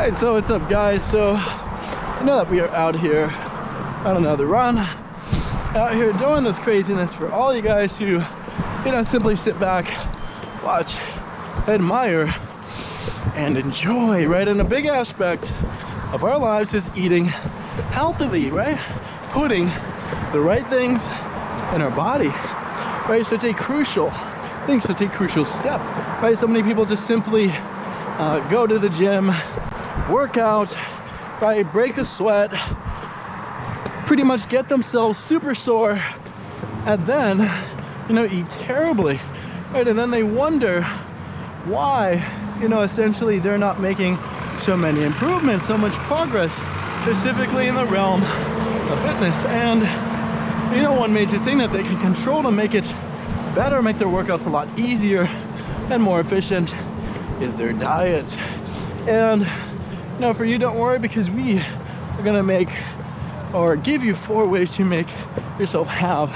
Alright, so what's up guys? So I know that we are out here on another run, out here doing this craziness for all you guys who, simply sit back, watch, admire, and enjoy, right? And a big aspect of our lives is eating healthily, right? Putting the right things in our body, right? Such a crucial thing, such a crucial step, right? So many people just simply go to the gym, work out, right? Break a sweat, pretty much get themselves super sore, and then, eat terribly, right? And then they wonder why, essentially they're not making so many improvements, so much progress, specifically in the realm of fitness. And one major thing that they can control to make it better, make their workouts a lot easier and more efficient, is their diet. And for you, don't worry, because we are gonna make or give you 4 ways to make yourself have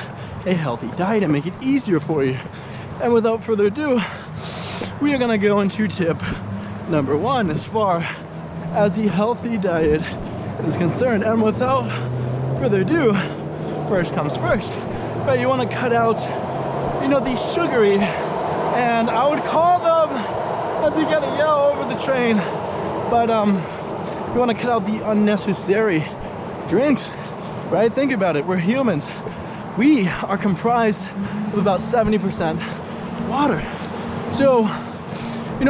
a healthy diet and make it easier for you. And without further ado, we are gonna go into tip number 1 as far as the healthy diet is concerned. And without further ado, first comes first, right? You want to cut out, these sugary, and I would call them, as you gotta yell over the train, but you want to cut out the unnecessary drinks, right? Think about it. We're humans. We are comprised of about 70% water. So,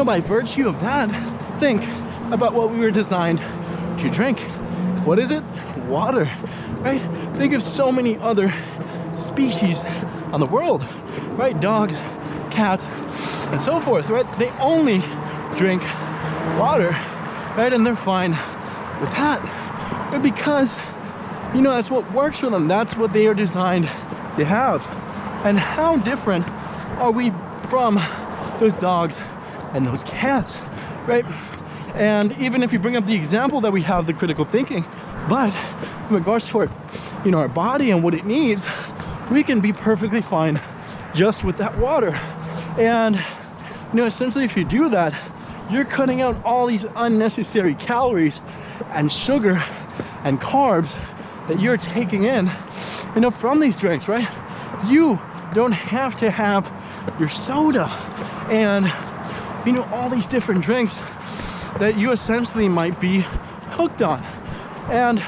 by virtue of that, think about what we were designed to drink. What is it? Water, right? Think of so many other species on the world, right? Dogs, cats, and so forth, right? They only drink water, right? And they're fine with that, but because that's what works for them. That's what they are designed to have. And how different are we from those dogs and those cats, right? And even if you bring up the example that we have, the critical thinking, but in regards to our body and what it needs, we can be perfectly fine just with that water. And essentially, if you do that, you're cutting out all these unnecessary calories and sugar and carbs that you're taking in, from these drinks, right? You don't have to have your soda and all these different drinks that you essentially might be hooked on. And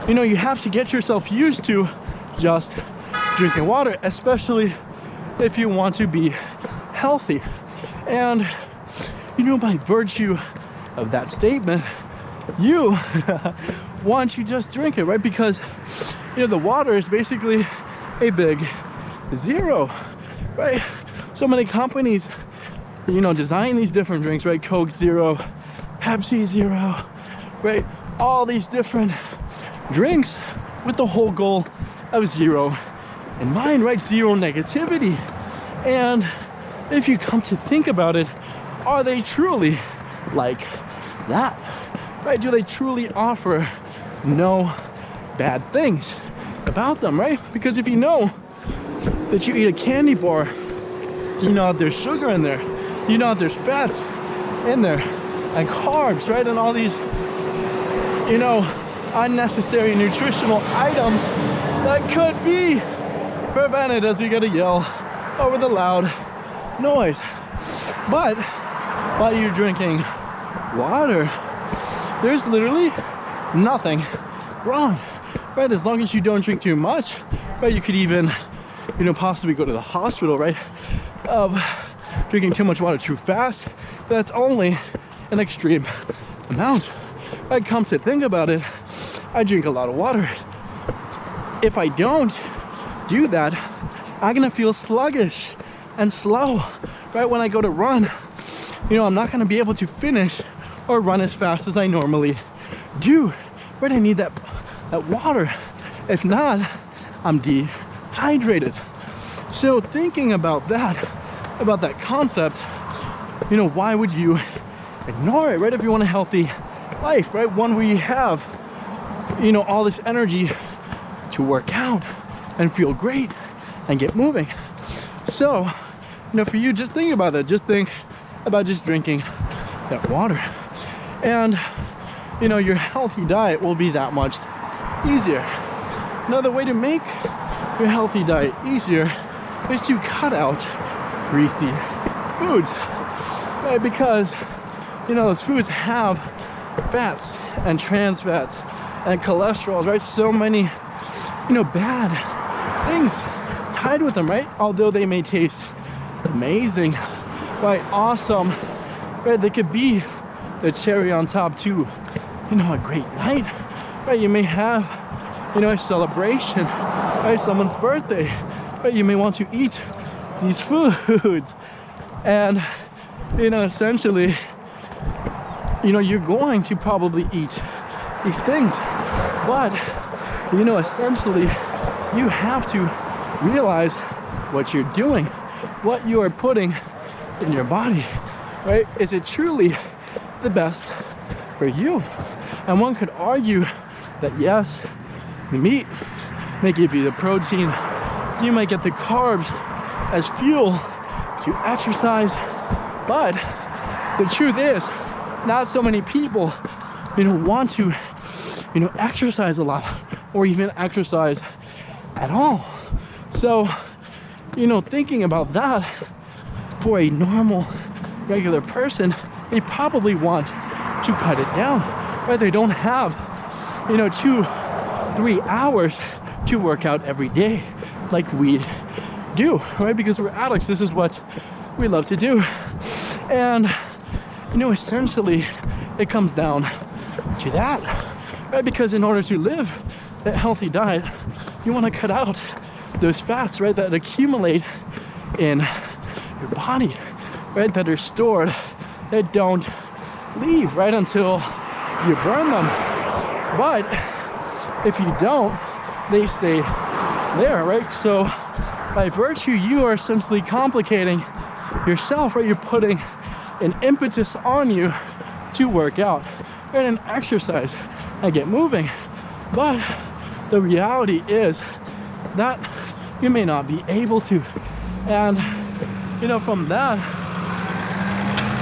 you have to get yourself used to just drinking water, especially if you want to be healthy. And by virtue of that statement, you want to just drink it, right? Because the water is basically a big zero, right? So many companies design these different drinks, right? Coke Zero, Pepsi Zero, right? All these different drinks with the whole goal of zero in mind, right? Zero negativity. And if you come to think about it, are they truly like that, right? Do they truly offer no bad things about them, right? Because if you know that you eat a candy bar, that there's sugar in there, that there's fats in there and carbs, right? And all these unnecessary nutritional items that could be prevented, as we gotta yell over the loud noise. But while you're drinking water, there's literally nothing wrong, right? As long as you don't drink too much, right? You could even possibly go to the hospital, right, of drinking too much water too fast. That's only an extreme amount. Right? Come to think about it, I drink a lot of water. If I don't do that, I'm gonna feel sluggish and slow, right? When I go to run, I'm not gonna be able to finish or run as fast as I normally do, right? I need that water. If not, I'm dehydrated. So thinking about that concept, why would you ignore it, right? If you want a healthy life, right? One where you have, all this energy to work out and feel great and get moving. So, for you, just think about that. Just think about just drinking that water. And you know, your healthy diet will be that much easier. Another way to make your healthy diet easier is to cut out greasy foods, right? Because you know, those foods have fats and trans fats and cholesterol, right? So many, you know, bad things tied with them, right? Although they may taste amazing, right? Awesome, right? They could be the cherry on top to, you know, a great night, right? You may have, you know, a celebration, right? Someone's birthday, right? You may want to eat these foods, and you know, essentially, you know, you're going to probably eat these things, but you know, essentially, you have to realize what you're doing, what you are putting in your body, right? Is it truly the best for you? And one could argue that yes, the meat may give you the protein, you might get the carbs as fuel to exercise, but the truth is, not so many people, you know, want to, you know, exercise a lot or even exercise at all. So, you know, thinking about that, for a normal, regular person, they probably want to cut it down, right? They don't have, you know, 2-3 hours to work out every day like we do, right? Because we're addicts. This is what we love to do. And you know, essentially it comes down to that, right? Because in order to live a healthy diet, you want to cut out those fats, right, that accumulate in your body, right, that are stored, that don't leave, right, until you burn them. But if you don't, they stay there, right? So by virtue, you are essentially complicating yourself, right? You're putting an impetus on you to work out, right, and exercise and get moving. But the reality is that you may not be able to. And you know, from that,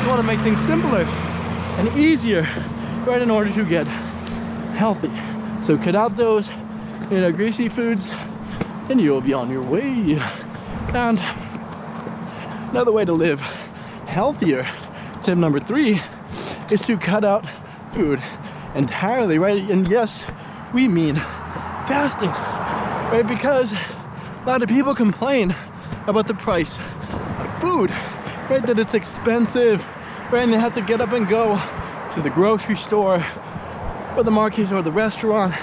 you want to make things simpler and easier, right, in order to get healthy. So cut out those, you know, greasy foods, and you'll be on your way. And another way to live healthier, tip number 3, is to cut out food entirely, right? And yes, we mean fasting, right? Because a lot of people complain about the price of food, right? That it's expensive, right? And they have to get up and go to the grocery store or the market or the restaurant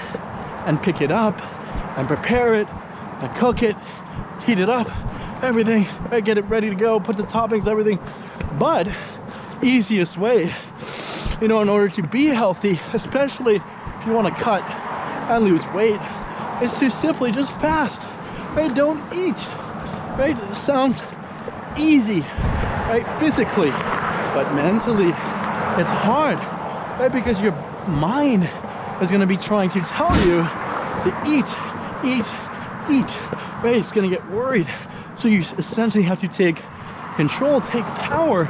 and pick it up and prepare it and cook it, heat it up, everything, right? Get it ready to go, put the toppings, everything. But easiest way, you know, in order to be healthy, especially if you want to cut and lose weight, is to simply just fast, right? Don't eat, right? It sounds easy, right, physically, but mentally it's hard, right? Because your mind is going to be trying to tell you to eat, right? It's going to get worried. So you essentially have to take control, take power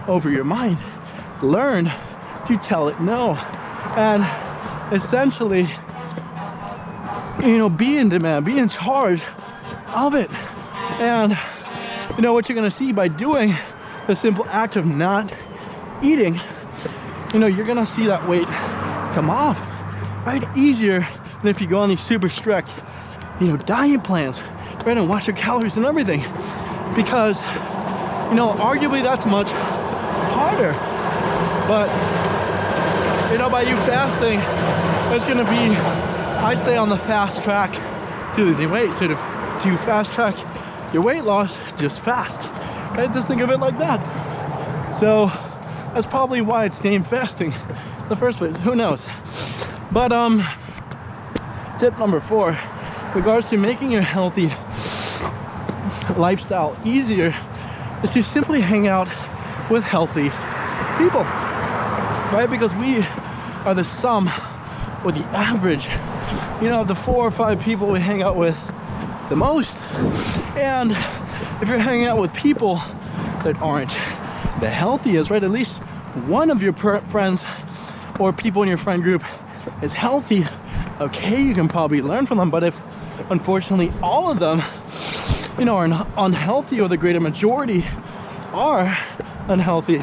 over your mind, learn to tell it no, and essentially, you know, be in demand, be in charge of it. And you know what you're gonna see by doing the simple act of not eating, you know, you're gonna see that weight come off, right? Easier than if you go on these super strict, you know, diet plans, right? And watch your calories and everything, because you know, arguably that's much harder. But you know, by you fasting, it's gonna be, I'd say, on the fast track to losing weight. So to fast track your weight loss, just fast, right? Just think of it like that. So that's probably why it's named fasting in the first place. Who knows? But tip number 4, regards to making your healthy lifestyle easier, is to simply hang out with healthy people, right? Because we are the sum or the average, you know, of the 4 or 5 people we hang out with the most. And if you're hanging out with people that aren't the healthiest, right, at least one of your friends or people in your friend group is healthy, okay, you can probably learn from them. But if unfortunately all of them, you know, are unhealthy, or the greater majority are unhealthy,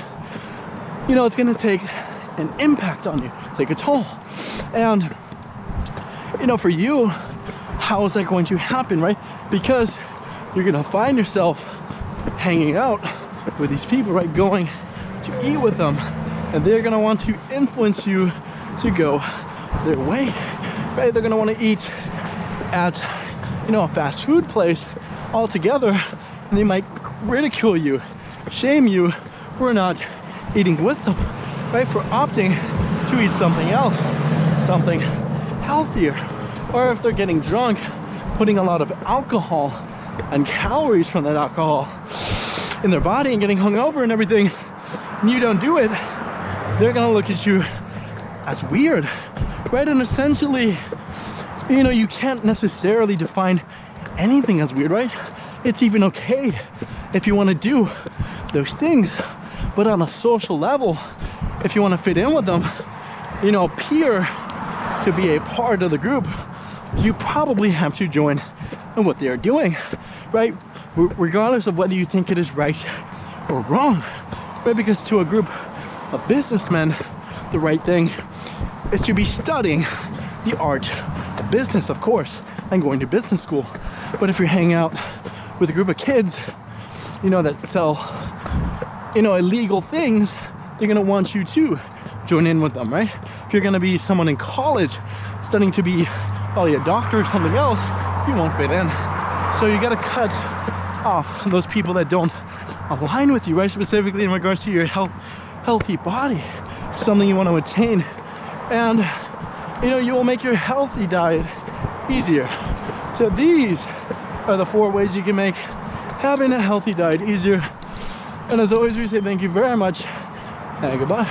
you know, it's going to take an impact on you, take a toll. And you know, for you, how is that going to happen, right? Because you're going to find yourself hanging out with these people, right, going to eat with them, and they're going to want to influence you to go their way, right? They're going to want to eat at, you know, a fast food place altogether, and they might ridicule you, shame you for not eating with them, right? For opting to eat something else, something healthier. Or if they're getting drunk, putting a lot of alcohol and calories from that alcohol in their body and getting hungover and everything, and you don't do it, they're gonna look at you as weird, right? And essentially, you know, you can't necessarily define anything as weird, right? It's even okay if you want to do those things, but on a social level, if you want to fit in with them, you know, appear to be a part of the group, you probably have to join in what they're doing, right? Regardless of whether you think it is right or wrong, right? Because to a group of businessmen, the right thing is to be studying the art of business, of course, and going to business school. But if you're hanging out with a group of kids, you know, that sell, you know, illegal things, they're gonna want you to join in with them, right? If you're gonna be someone in college studying to be probably a doctor or something else, you won't fit in. So you gotta cut off those people that don't align with you, right? Specifically in regards to your healthy body, something you want to attain. And you know, you will make your healthy diet easier. So these are the 4 ways you can make having a healthy diet easier. And as always, we say thank you very much and goodbye.